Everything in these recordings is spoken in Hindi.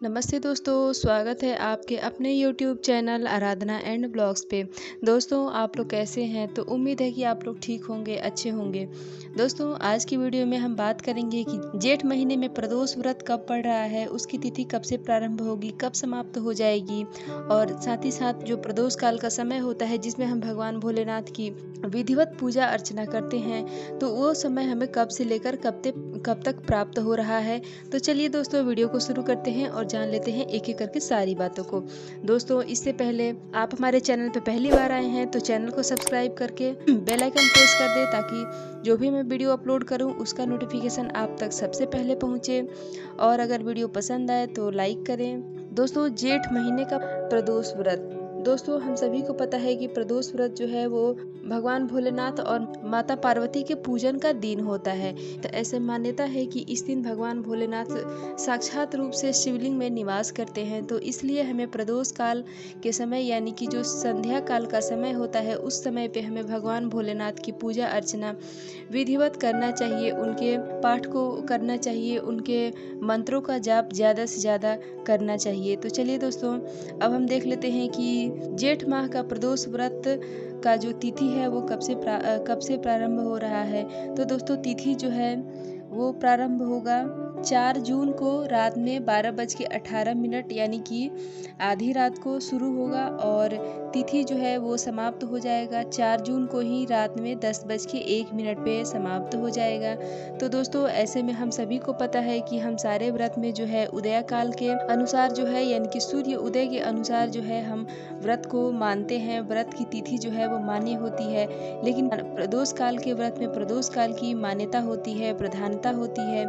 नमस्ते दोस्तों, स्वागत है आपके अपने YouTube channel Aradhana and blogs पे। दोस्तों आप लोग कैसे हैं? तो उम्मीद है कि आप लोग ठीक होंगे, अच्छे होंगे। दोस्तों आज की वीडियो में हम बात करेंगे कि जेठ महीने में प्रदोष व्रत कब पड़ रहा है, उसकी तिथि कब से प्रारंभ होगी, कब समाप्त हो जाएगी, और साथ ही साथ जो प्रदोष काल का समय होता है जिसमें हम भगवान भोलेनाथ की विधिवत पूजा अर्चना करते हैं, तो वो समय हमें कब से लेकर कब तक प्राप्त हो रहा है। तो चलिए दोस्तों वीडियो को शुरू करते हैं और जान लेते हैं एक एक करके सारी बातों को। दोस्तों इससे पहले आप हमारे चैनल पर पहली बार आए हैं तो चैनल को सब्सक्राइब करके बेल आइकन प्रेस कर दें, ताकि जो भी मैं वीडियो अपलोड करूं उसका नोटिफिकेशन आप तक सबसे पहले पहुंचे। और अगर वीडियो पसंद आए तो लाइक करें। दोस्तों जेठ महीने का प्रदोष व्रत, दोस्तों हम सभी को पता है कि प्रदोष व्रत जो है वो भगवान भोलेनाथ और माता पार्वती के पूजन का दिन होता है। तो ऐसे मान्यता है कि इस दिन भगवान भोलेनाथ साक्षात रूप से शिवलिंग में निवास करते हैं, तो इसलिए हमें प्रदोष काल के समय यानी कि जो संध्या काल का समय होता है उस समय पे हमें भगवान भोलेनाथ की पूजा अर्चना विधिवत करना चाहिए, उनके पाठ को करना चाहिए, उनके मंत्रों का जाप ज़्यादा से ज़्यादा करना चाहिए। तो चलिए दोस्तों अब हम देख लेते हैं कि जेठ माह का प्रदोष व्रत का जो तिथि है वो कब से प्रारंभ हो रहा है। तो दोस्तों तिथि जो है वो प्रारंभ होगा 4 जून को रात में 12:18 यानी कि आधी रात को शुरू होगा, और तिथि जो है वो समाप्त हो जाएगा 4 जून को ही रात में 10:01 पे समाप्त हो जाएगा। तो दोस्तों ऐसे में हम सभी को पता है कि हम सारे व्रत में जो है उदय काल के अनुसार जो है यानी कि सूर्य उदय के अनुसार जो है हम व्रत को मानते हैं। व्रत की तिथि जो है वो मान्य होती है, लेकिन प्रदोष काल के व्रत में प्रदोष काल की मान्यता होती है, प्रधानता होती है।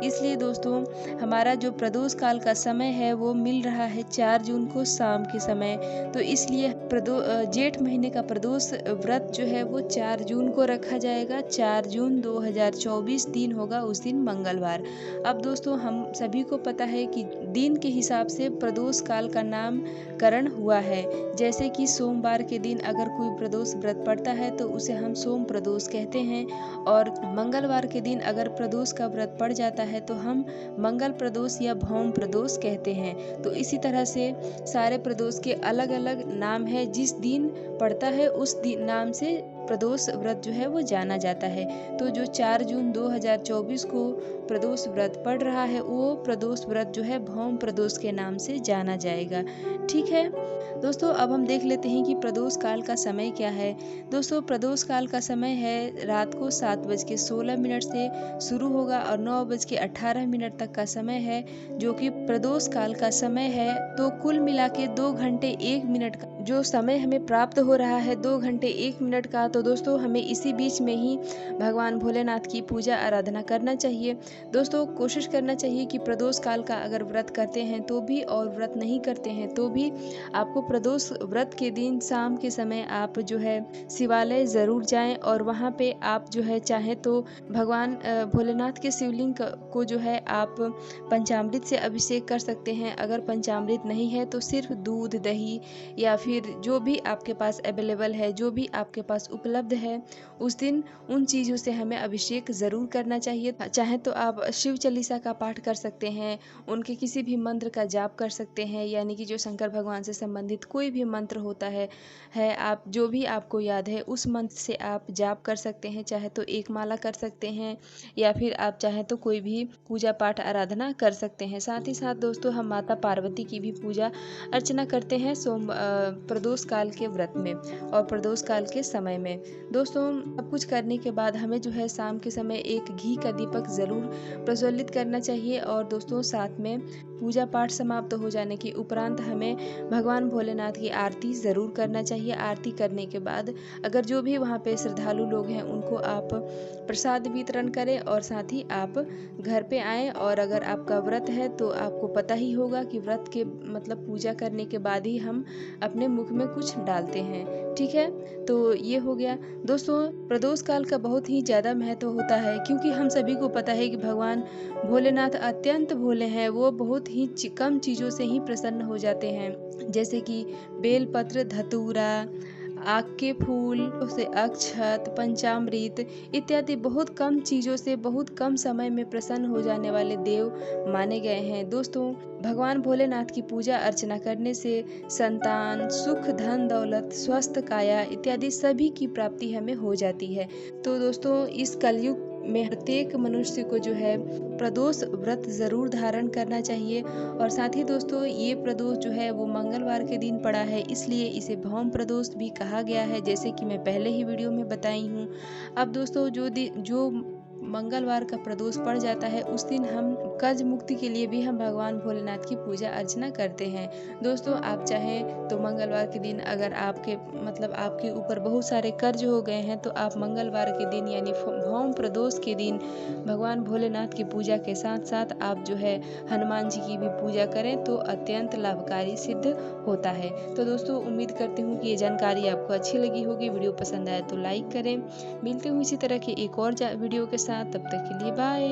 इसलिए दोस्तों हमारा जो प्रदोष काल का समय है वो मिल रहा है 4 जून को शाम के समय। तो इसलिए जेठ महीने का प्रदोष व्रत जो है वो 4 जून को रखा जाएगा। 4 जून 2024 दिन होगा, उस दिन मंगलवार। अब दोस्तों हम सभी को पता है कि दिन के हिसाब से प्रदोष काल का नामकरण हुआ है। जैसे कि सोमवार के दिन अगर कोई प्रदोष व्रत पड़ता है तो उसे हम सोम प्रदोष कहते हैं, और मंगलवार के दिन अगर प्रदोष का व्रत पड़ जाता है तो हम मंगल प्रदोष या भौम प्रदोष कहते हैं। तो इसी तरह से सारे प्रदोष के अलग अलग नाम है, जिस दिन पड़ता है उस दिन नाम से प्रदोष व्रत जो है वो जाना जाता है। तो जो 4 जून 2024 को प्रदोष व्रत पड़ रहा है वो प्रदोष व्रत जो है भौम प्रदोष के नाम से जाना जाएगा। ठीक है दोस्तों, अब हम देख लेते हैं कि प्रदोष काल का समय क्या है। दोस्तों प्रदोष काल का समय है रात को 7:16 से शुरू होगा और 9:18 तक का समय है, जो कि प्रदोष काल का समय है। तो कुल मिला के 2 घंटे 1 मिनट का जो समय हमें प्राप्त हो रहा है, 2 घंटे 1 मिनट का। तो दोस्तों हमें इसी बीच में ही भगवान भोलेनाथ की पूजा आराधना करना चाहिए। दोस्तों कोशिश करना चाहिए कि प्रदोष काल का अगर व्रत करते हैं तो भी, और व्रत नहीं करते हैं तो भी, आपको प्रदोष व्रत के दिन शाम के समय आप जो है शिवालय ज़रूर जाएं, और वहाँ पे आप जो है चाहे तो भगवान भोलेनाथ के शिवलिंग को जो है आप पंचामृत से अभिषेक कर सकते हैं। अगर पंचामृत नहीं है तो सिर्फ दूध, दही या फिर जो भी आपके पास अवेलेबल है, जो भी आपके पास उपलब्ध है, उस दिन उन चीज़ों से हमें अभिषेक ज़रूर करना चाहिए। चाहे तो आप शिव चालीसा का पाठ कर सकते हैं, उनके किसी भी मंत्र का जाप कर सकते हैं, यानी कि जो शंकर भगवान से संबंधित कोई भी मंत्र होता है आप जो भी आपको याद है उस मंत्र से आप जाप कर सकते हैं। चाहे तो एक माला कर सकते हैं या फिर आप चाहे तो कोई भी पूजा पाठ आराधना कर सकते हैं। साथ ही साथ दोस्तों हम माता पार्वती की भी पूजा अर्चना करते हैं प्रदोष काल के व्रत में और प्रदोष काल के समय में। दोस्तों सब कुछ करने के बाद हमें जो है शाम के समय एक घी का दीपक ज़रूर प्रज्वलित करना चाहिए। और दोस्तों साथ में पूजा पाठ समाप्त हो जाने के उपरांत हमें भगवान भोलेनाथ की आरती ज़रूर करना चाहिए। आरती करने के बाद अगर जो भी वहाँ पे श्रद्धालु लोग हैं उनको आप प्रसाद वितरण करें, और साथ ही आप घर पे आएँ। और अगर आपका व्रत है तो आपको पता ही होगा कि व्रत के मतलब पूजा करने के बाद ही हम अपने मुख में कुछ डालते हैं। ठीक है, तो ये हो गया। दोस्तों प्रदोष काल का बहुत ही ज़्यादा महत्व होता है, क्योंकि हम सभी को पता है कि भगवान भोलेनाथ अत्यंत भोले हैं। वो बहुत ही कम चीज़ों से ही प्रसन्न हो जाते हैं, जैसे कि बेलपत्र, धतूरा आग के फूल से अक्षत, पंचामृत इत्यादि बहुत कम चीज़ों से बहुत कम समय में प्रसन्न हो जाने वाले देव माने गए हैं। दोस्तों, भगवान भोलेनाथ की पूजा अर्चना करने से संतान, सुख, धन दौलत, स्वस्थ काया इत्यादि सभी की प्राप्ति हमें हो जाती है। तो दोस्तों, इस कलयुग में प्रत्येक मनुष्य को जो है प्रदोष व्रत ज़रूर धारण करना चाहिए। और साथ ही दोस्तों, ये प्रदोष जो है वो मंगलवार के दिन पड़ा है, इसलिए इसे भौम प्रदोष भी कहा गया है, जैसे कि मैं पहले ही वीडियो में बताई हूँ। अब दोस्तों, जो मंगलवार का प्रदोष पड़ जाता है उस दिन हम कर्ज मुक्ति के लिए भी हम भगवान भोलेनाथ की पूजा अर्चना करते हैं। दोस्तों, आप चाहें तो मंगलवार के दिन अगर आपके ऊपर बहुत सारे कर्ज हो गए हैं तो आप मंगलवार के दिन यानी भौम प्रदोष के दिन भगवान भोलेनाथ की पूजा के साथ साथ आप जो है हनुमान जी की भी पूजा करें तो अत्यंत लाभकारी सिद्ध होता है। तो दोस्तों, उम्मीद करती हूँ कि ये जानकारी आपको अच्छी लगी होगी। वीडियो पसंद आए तो लाइक करें। मिलती हूँ इसी तरह की एक और वीडियो के साथ, तब तक के लिए बाय।